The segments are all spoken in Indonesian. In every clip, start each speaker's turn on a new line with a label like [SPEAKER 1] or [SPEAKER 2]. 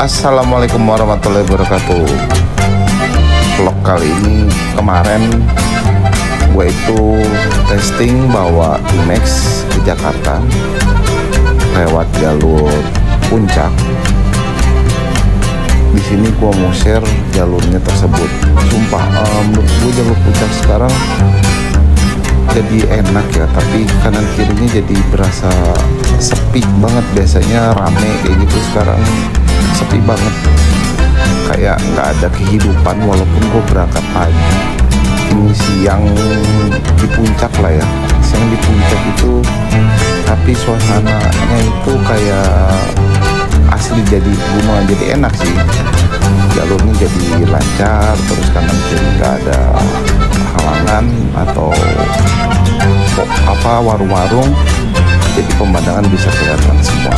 [SPEAKER 1] Assalamualaikum warahmatullahi wabarakatuh. Vlog kali ini, kemarin gue itu testing bawa T-Max ke Jakarta lewat jalur puncak. Di sini gue mau share jalurnya tersebut. Sumpah, menurut gue jalur puncak sekarang jadi enak ya, tapi kanan kirinya jadi berasa sepi banget. Biasanya rame kayak gitu, sekarang sepi banget, kayak nggak ada kehidupan. Walaupun gue berangkat pagi, ini siang di puncak lah ya, siang di puncak itu, tapi suasananya itu kayak asli jadi gunung. Jadi enak sih, jalurnya jadi lancar, terus kanan kiri nggak ada halangan atau warung-warung, jadi pemandangan bisa kelihatan semua.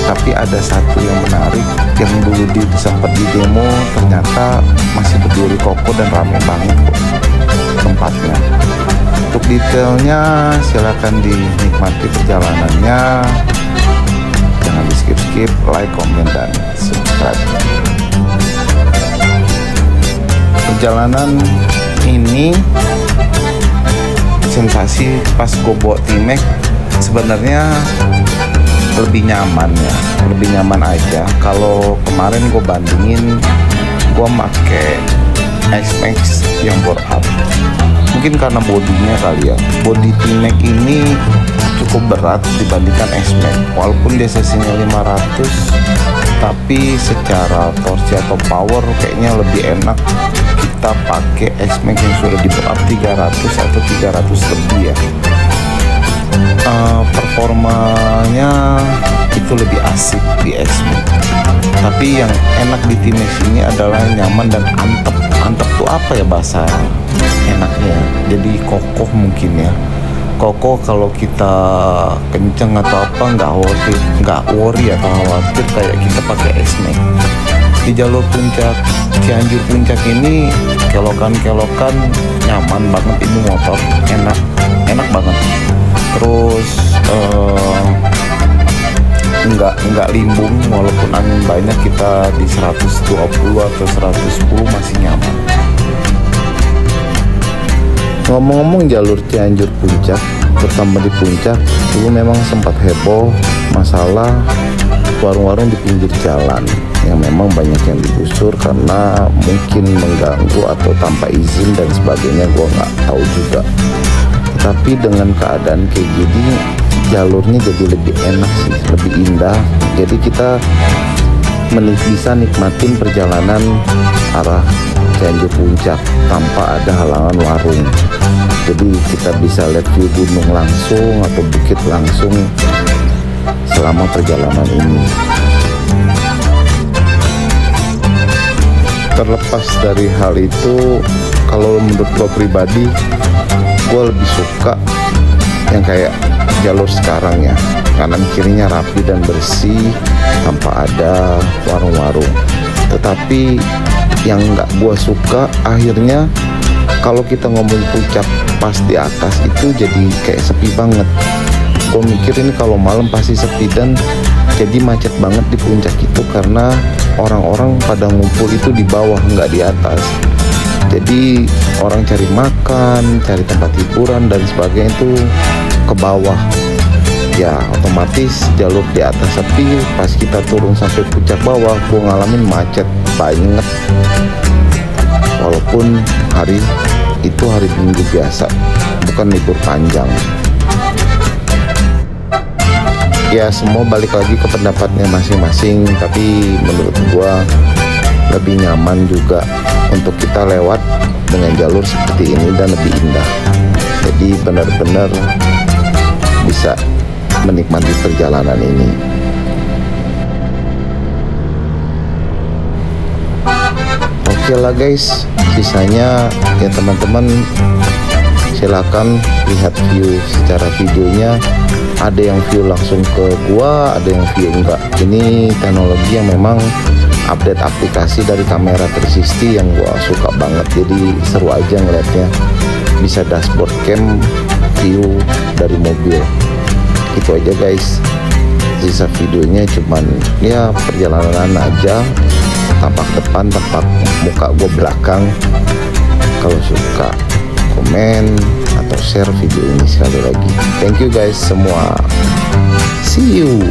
[SPEAKER 1] Tapi ada satu yang menarik, yang dulu sempat di demo, ternyata masih berdiri kokoh dan ramai banget kok tempatnya. Untuk detailnya silakan dinikmati perjalanannya, jangan di skip, like, komen, dan subscribe. Perjalanan ini, sensasi pas gue bawa T-Max sebenarnya lebih nyaman ya, lebih nyaman aja. Kalau kemarin gue bandingin, gue make X-Max yang bore up, mungkin karena bodinya kali ya. Body T-Max ini cukup berat dibandingkan X-Max, walaupun dia cc-nya 500, tapi secara torsi atau power kayaknya lebih enak kita pakai X-Max yang sudah di bore up 300 atau 300 lebih ya. Performanya itu lebih asik di X-Max, tapi yang enak di T-Max ini adalah nyaman dan antep. Antep tuh apa ya bahasa enaknya, jadi kokoh mungkin ya. Kokoh kalau kita kenceng atau apa nggak worry atau khawatir kayak kita pakai X-Max. Di jalur puncak Cianjur puncak ini, kelokan nyaman banget, ini motor enak banget. Terus nggak limbung, walaupun angin banyak, kita di 120 atau 110 masih nyaman. Ngomong-ngomong jalur Cianjur puncak, terutama di puncak dulu memang sempat heboh masalah warung-warung di pinggir jalan yang memang banyak yang digusur karena mungkin mengganggu atau tanpa izin dan sebagainya, gua nggak tahu juga. Tapi dengan keadaan kayak gini, jalurnya jadi lebih enak sih, lebih indah. Jadi kita bisa nikmatin perjalanan arah Cianjur puncak tanpa ada halangan warung. Jadi kita bisa lihat view gunung langsung atau bukit langsung selama perjalanan ini. Terlepas dari hal itu, kalau menurut gue pribadi, gue lebih suka yang kayak jalur sekarang ya, kanan kirinya rapi dan bersih tanpa ada warung-warung. Tetapi yang nggak gue suka akhirnya, kalau kita ngomong puncak pas di atas itu jadi kayak sepi banget. Gue mikirin kalau malam pasti sepi dan jadi macet banget di puncak itu, karena orang-orang pada ngumpul itu di bawah, nggak di atas. Jadi orang cari makan, cari tempat hiburan dan sebagainya itu ke bawah. Ya otomatis jalur di atas sepi, pas kita turun sampai puncak bawah gue ngalamin macet banget. Walaupun hari itu hari Minggu biasa, bukan libur panjang. Ya semua balik lagi ke pendapatnya masing-masing, tapi menurut gue lebih nyaman juga untuk kita lewat dengan jalur seperti ini dan lebih indah. Jadi benar-benar bisa menikmati perjalanan ini. Oke lah guys, sisanya ya teman-teman silakan lihat view secara videonya. Ada yang view langsung ke gua, ada yang view enggak. Ini teknologi yang memang update aplikasi dari kamera 360 yang gua suka banget, jadi seru aja ngeliatnya. Bisa dashboard cam view dari mobil. Itu aja guys, sisa videonya cuman ya perjalanan aja, tampak depan, tampak muka gue belakang. Kalau suka komen atau share video ini sekali lagi. Thank you guys semua, see you.